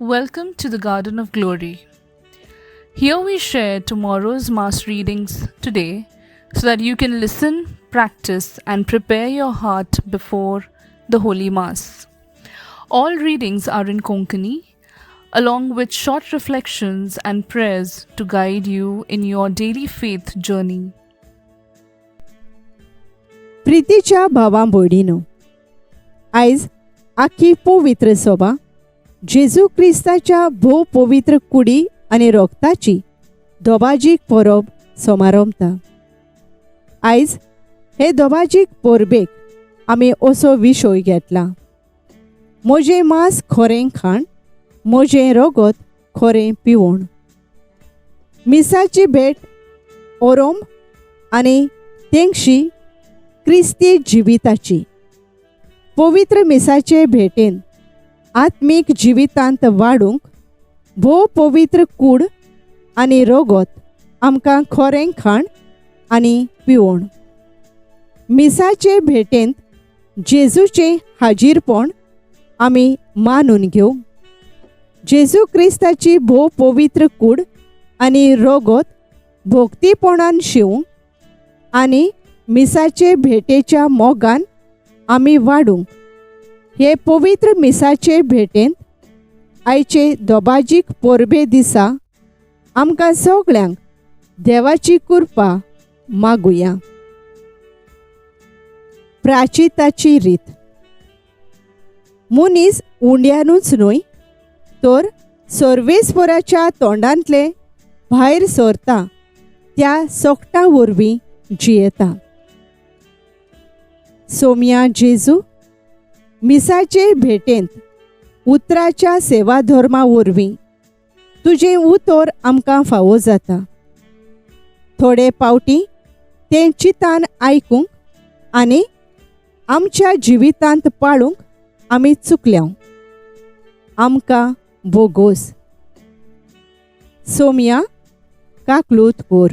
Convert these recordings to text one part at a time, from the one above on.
Welcome to the Garden of Glory. Here we share tomorrow's Mass readings today so that you can listen, practice, and prepare your heart before the Holy Mass. All readings are in Konkani, along with short reflections and prayers to guide you in your daily faith journey. प्रितीच्या भावां भयणीनो, आयज आख्खी पवित्र सभा जेजू क्रिस्ताच्या भोव पवित्र कुडी आनी रोगताची दोबाजीक परब समारंभता. आयज हे दोबाजीक परबेक आमी असो विशय घेतला: म्हजें मांस खरें खाण, म्हजें रगत खरें पिवण. मिसाची भेट ओरोम आनी तेंगशी क्रिस्ती जिविताची. पवित्र मिसाचे भेटेन आत्मीक जिवितांत वाडूंक भोव पवित्र कूड आनी रगत आमकां खरें खाण आनी पिवण. मिसाचे भेटेंत जेजूचें हाजीरपण आमी मानून घेवंक. जेजू क्रिस्ताची भोव पवित्र कूड आनी रगत भोक्तीपणान शिवंक आनी मिसाचे भेटेच्या मोगान आमी वाडूंक. हे पवित्र मिसाचे भेटेंत आयचे दोबाजीक परबे दिसा आमकां सगळ्यांक देवाची कृपा मागुया. प्राचिताची रीत. मनीस उंड्यानूच न्हय तर सर्वेस्पराच्या तोंडांतले भायर सरता त्या सोकटा वरवीं जियेता. सोम्या जेजू, मिसाचे भेटेंत उतराच्या सेवा धर्मा वरवीं तुजें उतर आमकां फावो जाता. थोडे पावटी तें चितान आयकूंक आनी आमच्या जिवितांत पाळूंक आमी चुकल्यांव. आमकां बोगोस. सोम्या काकलूत कोर.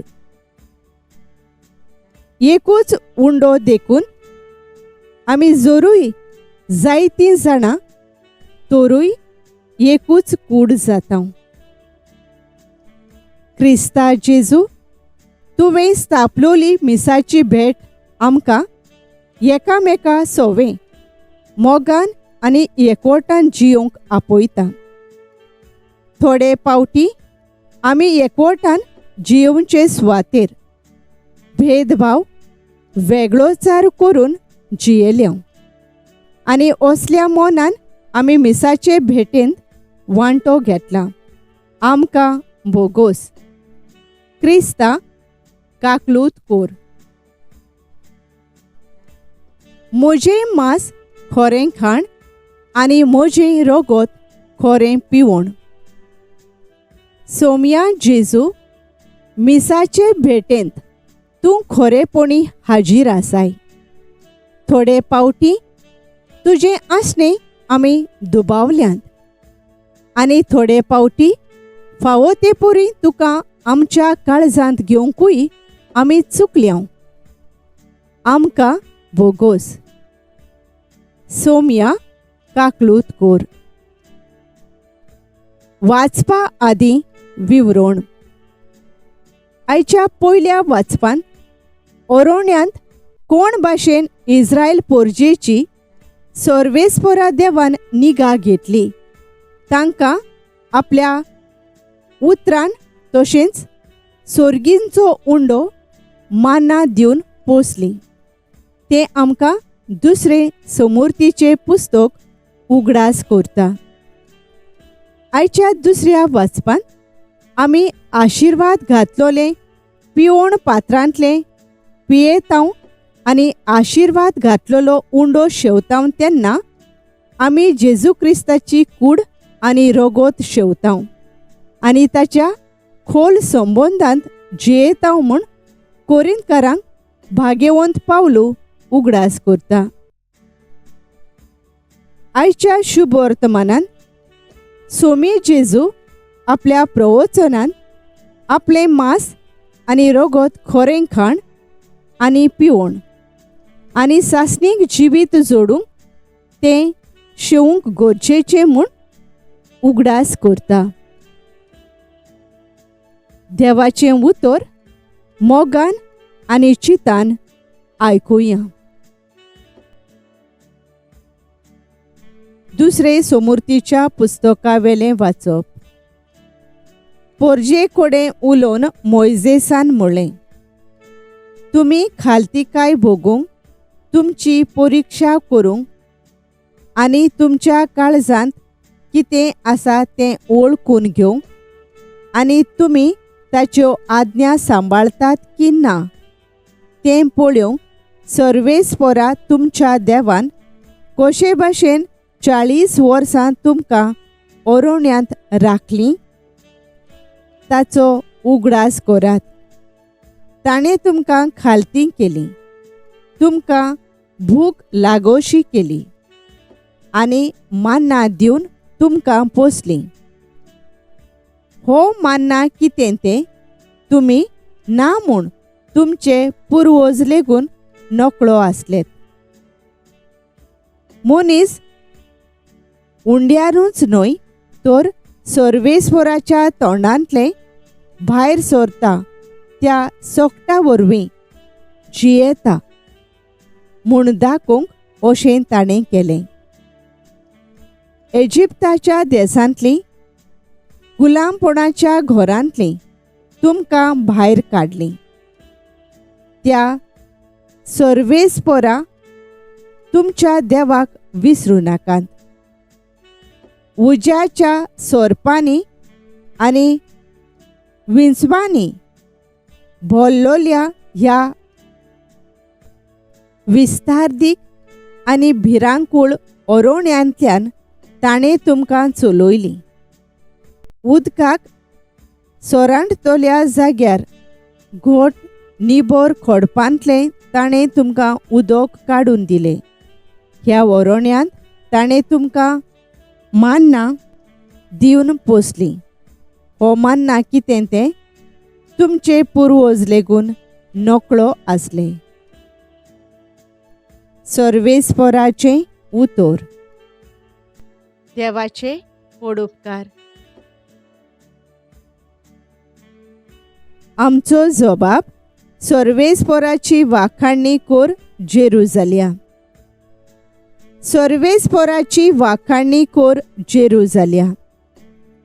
एकूच उंडो देखून आमी जोरूय जायतीं जाणां तोरूय एकूच कूड जाता. क्रिस्ता जेजू, तुवें स्थापलोली मिसाची भेट आमकां एकामेका सोवें मोगान आनी एकवटान जियोंक आपयता. थोडे पावटी आमी एकवटान जियोवचे सुवातेर भेदभाव वेगळोचार करून जियेल्यो आनी असल्या मोनान आमी मिसाचे भेटेंत वांटो घेतला. आमकां बोगोस. Crysta काकलूत core. म्हजें मांस खरें खाण आनी म्हजें रगत खरें पिवण. सोम्या जेजू, मिसाचे भेटेंत तूं खरेपणी हाजीर आसाय. थोडे पावटी तुजें आसणें आमी दुबावल्यांत आनी थोडे पावटी फावो ते परी तुका आमच्या काळजांत घेवंकूय आमी चुकल्यांव. आमकां बोगोस. सोम्या काकलूत कोर. वाचपा आदीं विवरण. आयच्या पयल्या वाचपान ओरोण्यांत कोण भाशेन इस्रायल पोरजेची सर्वेस्परा देवान निगा घेतली तांकां आपल्या उतरान तशेंच सोर्गींचो उंडो माना दिवन पोसली. तें आमकां दुसरें समूर्तीचें पुस्तक उगडास करता. आयच्या दुसऱ्या वाचपान आमी आशिर्वाद घातलोले पिवण पात्रांतलें पियेतांव आनी आशिर्वाद घातलेलो उंडो शेवतांव तेन्ना आमी जेजू क्रिस्ताची कूड आनी रगत शेवतांव आनी ताच्या खोल संबंदांत जियेतांव म्हूण कोरिंतकारांक भाग्यवंत पावलू उगडास करता. आयच्या शुभ वर्तमानान सोमी जेजू आपल्या प्रवचनान आपलें मांस आनी रगत खरें खाण आनी पिवण आनी सासणीक जिवीत जोडूंक तें शेवूंक गरजेचें म्हूण उगडास करता. देवाचें उतर मोगान आनी चितान आयकुया. दुसरे समृद्धीच्या पुस्तका वेलें वाचप. पोरजे कोडे उलोवन मोइजेसान म्हणलें, तुमी खालतिकाय भोगूंक, तुमची परिक्षा करूंक आनी तुमच्या काळजांत कितें आसा तें ओळखून घेवंक आनी तुमी ताच्यो आज्ञा सांबाळतात की ना तें पळोवंक सर्वेस्परा तुमच्या देवान कशे भाशेन 40 वर्सां तुमकां ओरोण्यांत राखलीं ताचो उगडास करात. ताणें तुमकां खालती केली, तुमकां भूक लागोशी केली आनी मान्ना दिवन तुमकां पोसली. हो मान्ना कितें तें तुमी ना म्हूण तुमचे पुर्वज लेगून नकळो आसलेत. मनीस उंड्यारूच न्हय तर सर्वेस्वराच्या तोंडांतले भायर सरता त्या सोकटा वरवीं जियेता म्हूण दाखोवंक अशें ताणें केलें. इजिप्ताच्या देसांतलीं गुलामपणाच्या घरांतलीं तुमकां भायर काडलीं. त्या सर्वेस्परा तुमच्या देवाक विसरूं नाकात. उज्याच्या सोरपांनी आनी विंचवांनी भोल्लोल्या ह्या विस्तारदीक आनी भिरांकूळ ओरोण्यांतल्यान ताणें तुमकां चलोयलीं. उदकाक सोरांततल्या जाग्यार घोट निबोर खोडपांतलें ताणें तुमकां उदक काडून दिलें. ह्या ओरोण्यांत ताणें तुमकां मान्ना दिवन पोसली. हो मान्ना कितें तें तुमचे पुर्वज लेगून नकळो आसले. सर्वेस्पराचें उतर. देवाचे पडुपकार. आमचो जबाब सर्वेस्पराची वाखाणणी कर जेरुजाल्या. सर्वेस्पराची वाखाणणी कर जेरुजाल्या.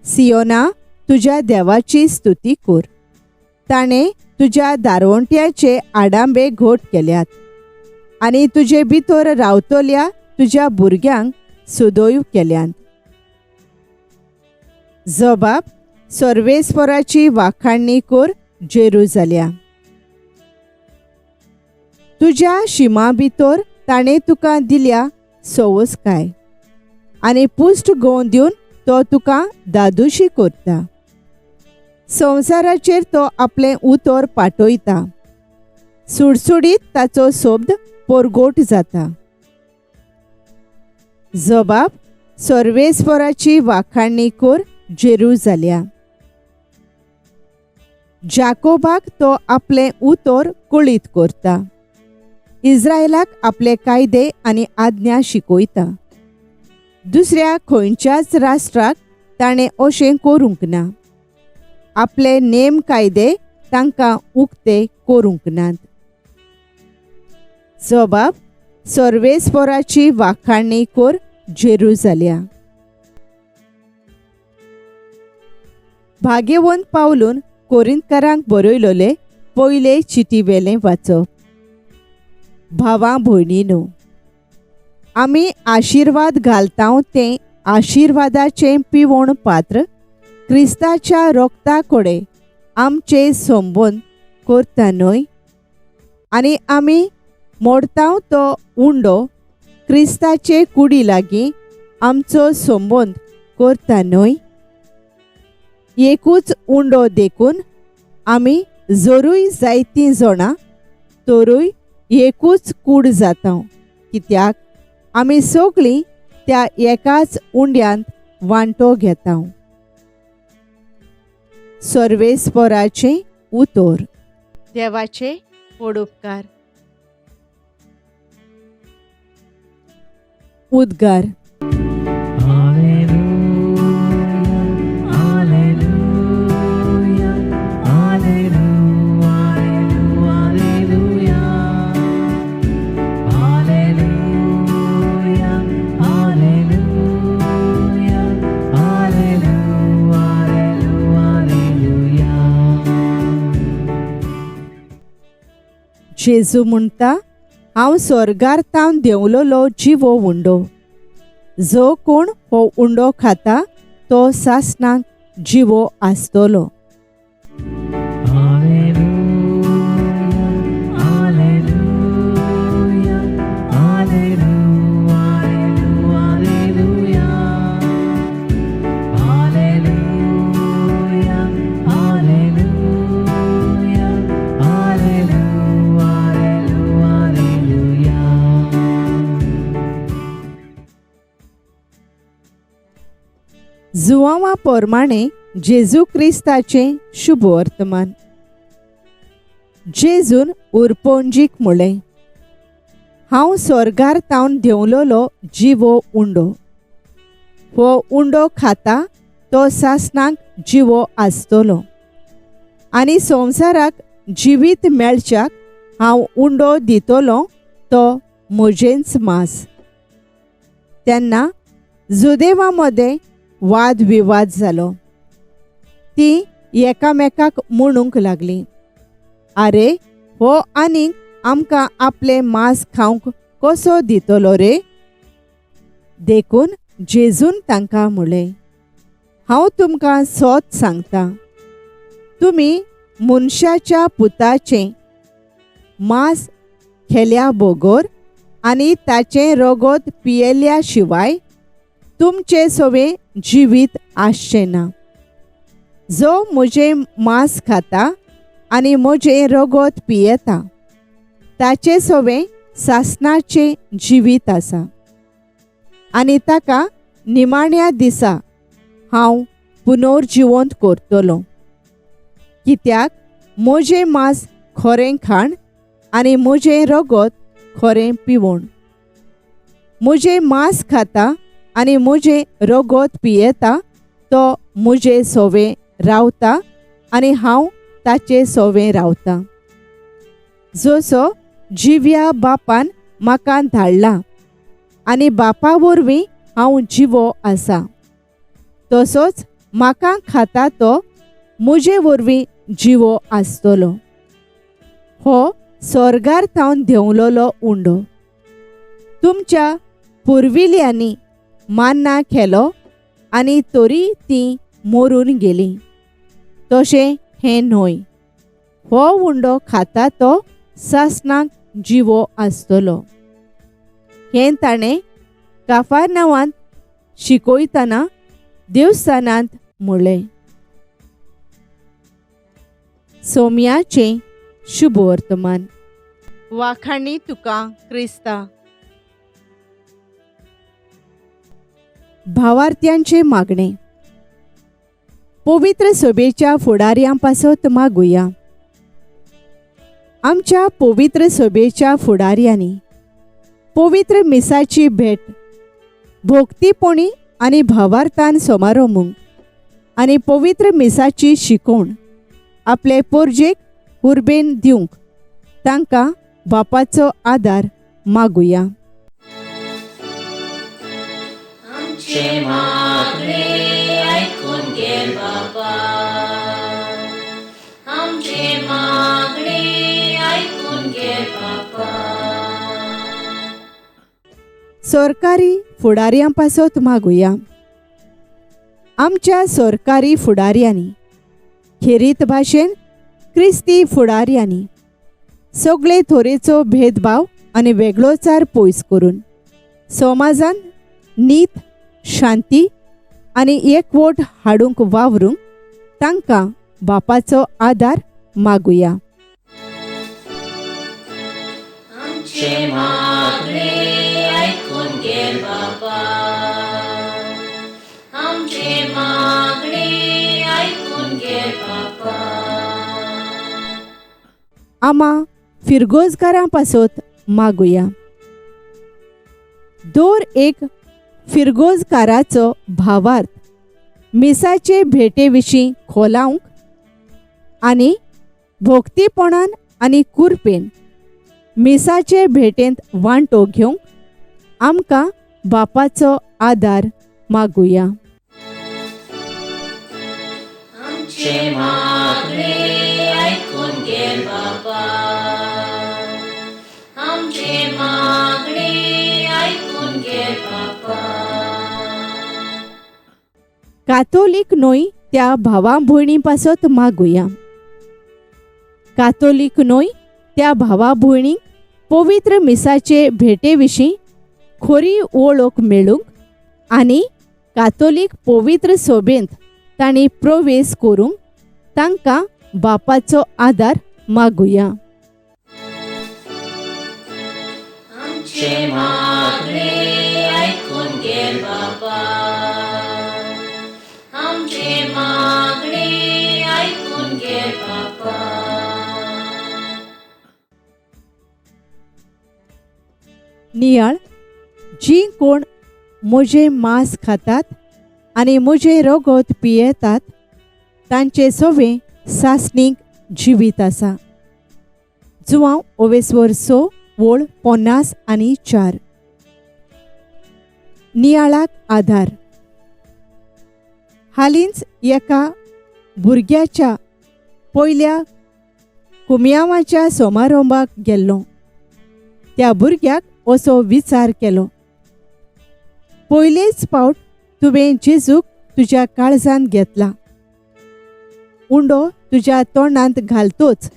सियोना तुज्या देवाची स्तुती कर. ताणें तुज्या दारवंट्याचे आडांबे घोट केल्यात आनी तुजे भितर रावतल्या तुज्या भुरग्यांक सुदोव केल्यात. जबाब सर्वेस्पराची वाखाणणी कर जेरुजाल्या. तुज्या शिमा भितर ताणें तुका दिल्या सवस्काय आनी पुश्ट गोवन दिवन तो तुका दादूशी करता. संवसाराचेर तो आपलें उतर पाटयता. सुडसुडीत ताचो शब्द परगोट जाता. जबाब सर्वेस्पराची वाखाणणी कर जेरुजाल्या. जाकोबाक तो आपलें उतर कळीत करता. इस्रायलाक आपले कायदे आनी आज्ञा शिकयता. दुसऱ्या खंयच्याच राष्ट्राक ताणें अशें करूंक ना. आपले नेम कायदे तांकां उक्ते करूंक नात. जबाब सर्वेस्पराची वाखाणणी कर जेरुजाल्या. भाग्यवंत पावलून कोरिंथकारांक बरयलोले पयले चिटी वेलें वाचप. भावां भयणीनो, आमी आशिर्वाद घालता तें आशिर्वादाचें पिवण पात्र क्रिस्ताच्या रोगता कडेन आमचे संबंद करता न्हय आनी आमी मोडता तो उंडो क्रिस्ताचे कुडी लागीं आमचो संबंद करता न्हय. एकूच उंडो देखून आमी जरूय जायतीं जाणां तरूय एकूच कूड जाता कित्याक आमी सगळीं त्या एकाच उंड्यांत वांटो घेता. सर्वेस्पराचें उतर. देवाचे पडुपकार. उद्गार. जेजू म्हणटा, हांव स्वर्गार तावन देंवलोलो जिवो उंडो. जो कोण हो उंडो खाता तो सासणाक जिवो आसतलो. जुवांवा पोरमाणे जेजू क्रिस्ताचें शुभ वर्तमान. जेजून उरपोंजीक म्हळें, हांव स्वर्गार तावन देंवलोलो जिवो उंडो. हो उंडो खाता तो सासणाक जिवो आसतलो. आनी संवसाराक जिवीत मेळच्याक हांव उंडो दितलो तो म्हजेंच मांस. तेन्ना जुदेवां मदें वाद विवाद जालो. ती एकामेकाक म्हणूंक लागली, आरे हो आनीक आमकां आपलें मांस खावंक कसो दितलो रे. देखून जेजून तांकां म्हळें, हांव तुमकां सोत सांगतां, तुमी मनशाच्या पुताचें मांस खेल्या बगोर आनी ताचें रगत पियेल्या शिवाय तुमचे सवे जिवीत आसचें ना. जो म्हजें मांस खाता आनी म्हजें रगत पियेता ताचे सवे सासणाचें जिवीत आसा, आनी ताका निमाण्या दिसा हांव पुनर्जिवंत करतलो. कित्याक म्हजें मांस खरें खाण आनी म्हजें रगत खरें पिवण. म्हजें मांस खाता आनी म्हजें रगत पियेता तो म्हजे सोवे रावता आनी हांव ताचे सोवे रावता. जसो जिव्या बापान म्हाका धाडला आनी बापा वरवीं हांव जिवो आसा, तसोच म्हाका खाता तो म्हजे वरवीं जिवो आसतलो. हो स्वर्गार तावन देंवलोलो उंडो. तुमच्या पुर्विल्यांनी मान्ना केलो आनी तरी तीं मरून गेलीं, तशें हें न्हय. हो उंडो खाता तो सासणाक जिवो आसतलो. हें ताणें काफारनावांत शिकयतना देवस्थानांत म्हणलें. सोम्याचें शुभ वर्तमान. वाखाणी तुका क्रिस्ता. भावार्थ्यांचे मागणे. पवित्र सभेच्या फुडाऱ्यां पासत मागुया. आमच्या पवित्र सभेच्या फुडाऱ्यांनी पवित्र मिसाची भेट भोक्तीपणी आनी भावार्थान समारंभूंक आनी पवित्र मिसाची शिकवण आपले पोरजेक उर्बेन दिवंक तांकां बापाचो आदार मागुया. आमचे मागणे ऐकून घे बाबा. आमचे मागणे ऐकून घे बाबा. सरकारी फुडाऱ्यां पासत मागुया. आमच्या सरकारी फुडाऱ्यांनी खेरीत भाशेन क्रिस्ती फुडाऱ्यांनी सगळे तरेचो भेदभाव आनी वेगळोचार पयस करून समाजान नीत, शांती आनी एकवट हाडूंक वावरूंक तांकां बापाचो आदार मागुया. आमचे मागणे ऐकून घे बाबा. आमचे मागणे ऐकून घे बाबा. आमा फिरगोजकारां पासत मागुया. दर एक फिरगोजकाराचो भावार्थ मिसाचे भेटे विशीं खोलावंक आनी भोक्तीपणान आनी कुरपेन मिसाचे भेटेंत वांटो घेवंक आमकां बापाचो आदार मागुया. आमचे मागणे ऐकून घे बाबा. मागणी ऐकून घे बाप्पा. कातोलिक नोई त्या भावा भयणीपासत मागुया. कातोलिक नोई त्या भावा भयणीक पवित्र मिसाचे भेटेविशीं खरी वळख मेळूंक आनी कातोलीक पवित्र सभेंत तांणी प्रवेश करूंक तांकां बापाचो आदार मागुया. आमचे मागणी ऐकून घे बाप्पा. आमचे मागणी ऐकून घे बाप्पा. नियाळ जी कोण म्हजें मांस खातात आनी म्हजें रगत पियेतात तांचे सवे सासणीक जिवीत आसा. जुवांव 50:4. नियाळाक आधार. हालींच एका भुरग्याच्या पयल्या कुमियावाच्या समारंभाक गेल्लो. त्या भुरग्याक असो विचार केलो, पयलेच फावट तुवें जेजूक तुज्या काळजांत घेतला. उंडो तुज्या तोंडांत घालतोच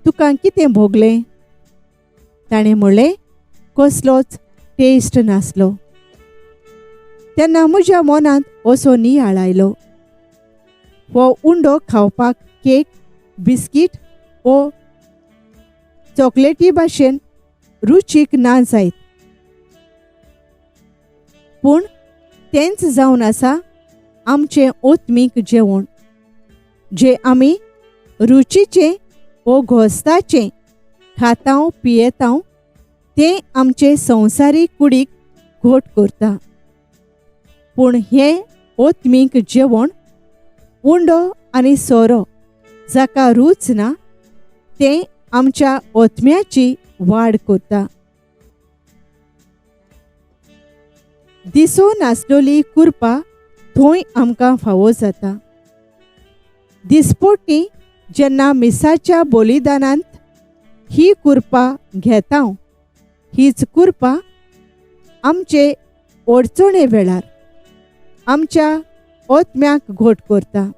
तुका कितें भोगलें? ताणें म्हणलें, कसलोच टेस्ट नासलो. तेन्ना म्हज्या मनांत असो नियाळ आयलो, हो उंडो खावपाक केक, बिस्कीट वो चॉकलेटी भाशेन रुचीक ना जायत. पूण तेंच जावन आसा आमचें ओत्मीक जेवण, जें आमी रुचीचें वो घोस्ताचें खातांव पियेतांव तें आमचे संवसारीक कुडीक घोट करता. पूण हें ओत्मीक जेवण उंडो आनी सोरो जाका रूच ना तें आमच्या ओत्म्याची वाड करता. दिसो नासलोली कुरपा थंय आमकां फावो जाता. दिसपोटी जेन्ना मिसाच्या बलिदानांत ही कुरपा घेतांव, हीच कुरपा आमचे अडचणे वेळार आमच्या ओत्म्याक घोट करता.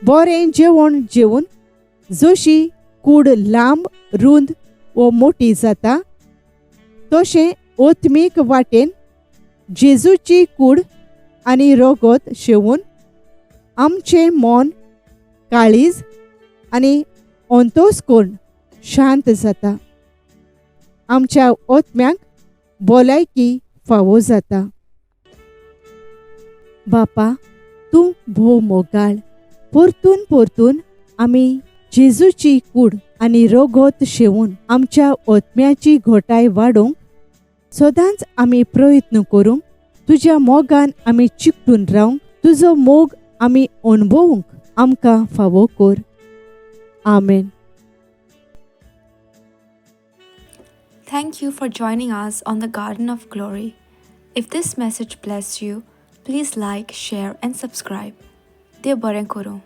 बरें जेवण जेवून जशी कूड लांब, रुंद वो मोटी जाता, तशें ओत्मीक वाटेन जेजूची कूड आनी रगत शेवून आमचें मन, काळीज आनी अंतोस्कोण शांत जाता. आमच्या ओत्म्याक भलायकी फावो जाता. बापा, तूं भोव मोगाळ. परतून परतून आमी जेजूची कूड आनी रगत शेवून आमच्या ओत्म्याची घोटाय वाडोवंक सदांच आमी प्रयत्न करूंक, तुज्या मोगान आमी चिकटून रावंक, तुजो मोग आमी अणभवूंक आमकां फावो कर. आमेन. Thank you for joining us on the Garden of Glory. If this message blessed you, please like, share and subscribe. देव बरें करूं.